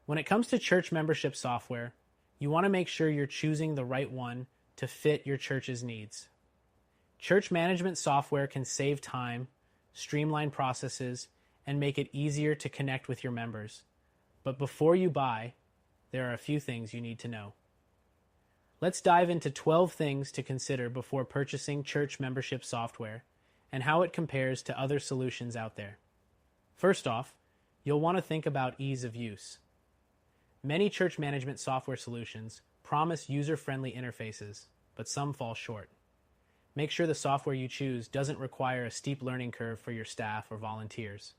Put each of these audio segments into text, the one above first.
When it comes to church membership software, you want to make sure you're choosing the right one to fit your church's needs. Church management software can save time, streamline processes, and make it easier to connect with your members. But before you buy, there are a few things you need to know. Let's dive into 12 things to consider before purchasing church membership software and how it compares to other solutions out there. First off, you'll want to think about ease of use. Many church management software solutions promise user-friendly interfaces, but some fall short. Make sure the software you choose doesn't require a steep learning curve for your staff or volunteers.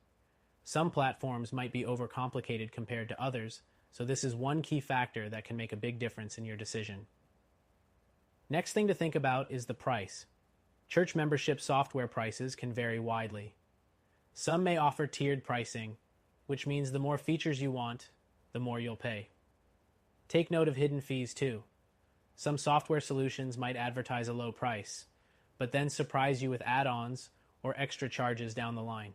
Some platforms might be overcomplicated compared to others, so this is one key factor that can make a big difference in your decision. Next thing to think about is the price. Church membership software prices can vary widely. Some may offer tiered pricing, which means the more features you want, the more you'll pay. Take note of hidden fees too. Some software solutions might advertise a low price, but then surprise you with add-ons or extra charges down the line.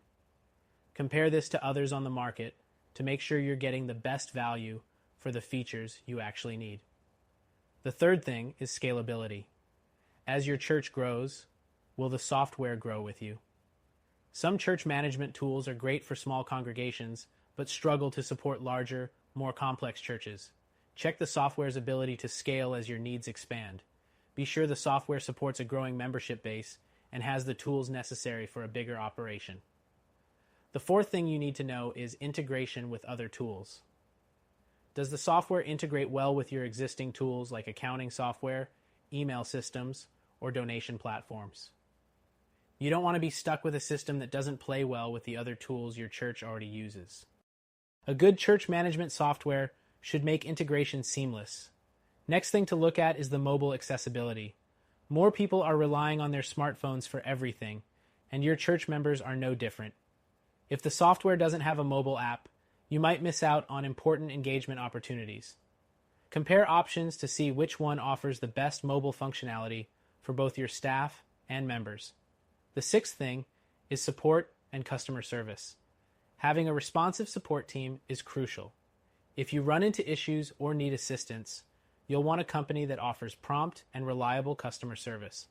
Compare this to others on the market to make sure you're getting the best value for the features you actually need. The third thing is scalability. As your church grows, will the software grow with you? Some church management tools are great for small congregations, but struggle to support larger, more complex churches. Check the software's ability to scale as your needs expand. Be sure the software supports a growing membership base and has the tools necessary for a bigger operation. The fourth thing you need to know is integration with other tools. Does the software integrate well with your existing tools like accounting software, email systems, or donation platforms? You don't want to be stuck with a system that doesn't play well with the other tools your church already uses. A good church management software should make integration seamless. Next thing to look at is the mobile accessibility. More people are relying on their smartphones for everything, and your church members are no different. If the software doesn't have a mobile app, you might miss out on important engagement opportunities. Compare options to see which one offers the best mobile functionality for both your staff and members. The sixth thing is support and customer service. Having a responsive support team is crucial. If you run into issues or need assistance, you'll want a company that offers prompt and reliable customer service.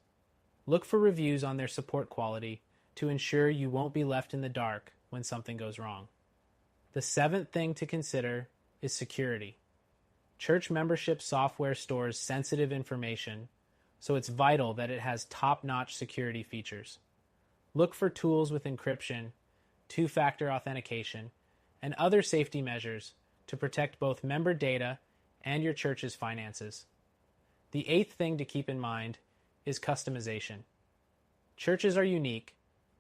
Look for reviews on their support quality to ensure you won't be left in the dark when something goes wrong. The seventh thing to consider is security. Church membership software stores sensitive information, so it's vital that it has top-notch security features. Look for tools with encryption, two-factor authentication, and other safety measures to protect both member data and your church's finances. The eighth thing to keep in mind is customization. Churches are unique,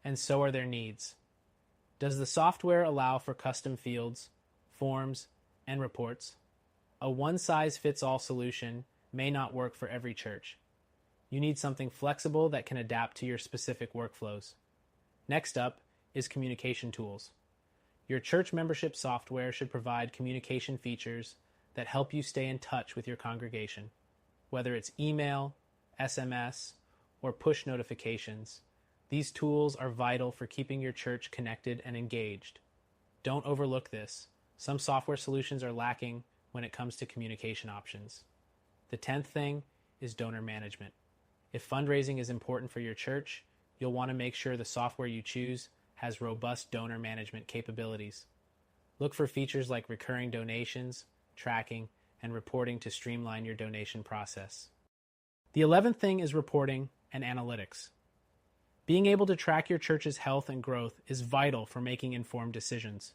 and so are their needs. Does the software allow for custom fields, forms, and reports? A one-size-fits-all solution may not work for every church. You need something flexible that can adapt to your specific workflows. Next up is communication tools. Your church membership software should provide communication features that help you stay in touch with your congregation. Whether it's email, SMS, or push notifications, these tools are vital for keeping your church connected and engaged. Don't overlook this. Some software solutions are lacking when it comes to communication options. The 10th thing is donor management. If fundraising is important for your church, you'll want to make sure the software you choose has robust donor management capabilities. Look for features like recurring donations, tracking, and reporting to streamline your donation process. The 11th thing is reporting and analytics. Being able to track your church's health and growth is vital for making informed decisions.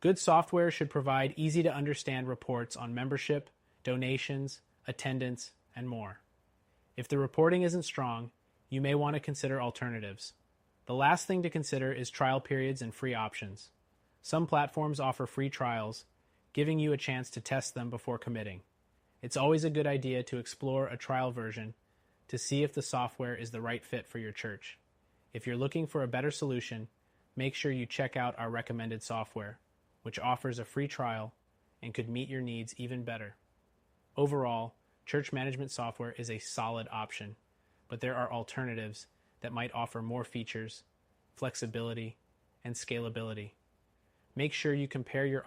Good software should provide easy-to-understand reports on membership, donations, attendance, and more. If the reporting isn't strong, you may want to consider alternatives. The last thing to consider is trial periods and free options. Some platforms offer free trials, giving you a chance to test them before committing. It's always a good idea to explore a trial version to see if the software is the right fit for your church. If you're looking for a better solution, make sure you check out our recommended software, which offers a free trial and could meet your needs even better. Overall, church management software is a solid option, but there are alternatives that might offer more features, flexibility, and scalability. Make sure you compare your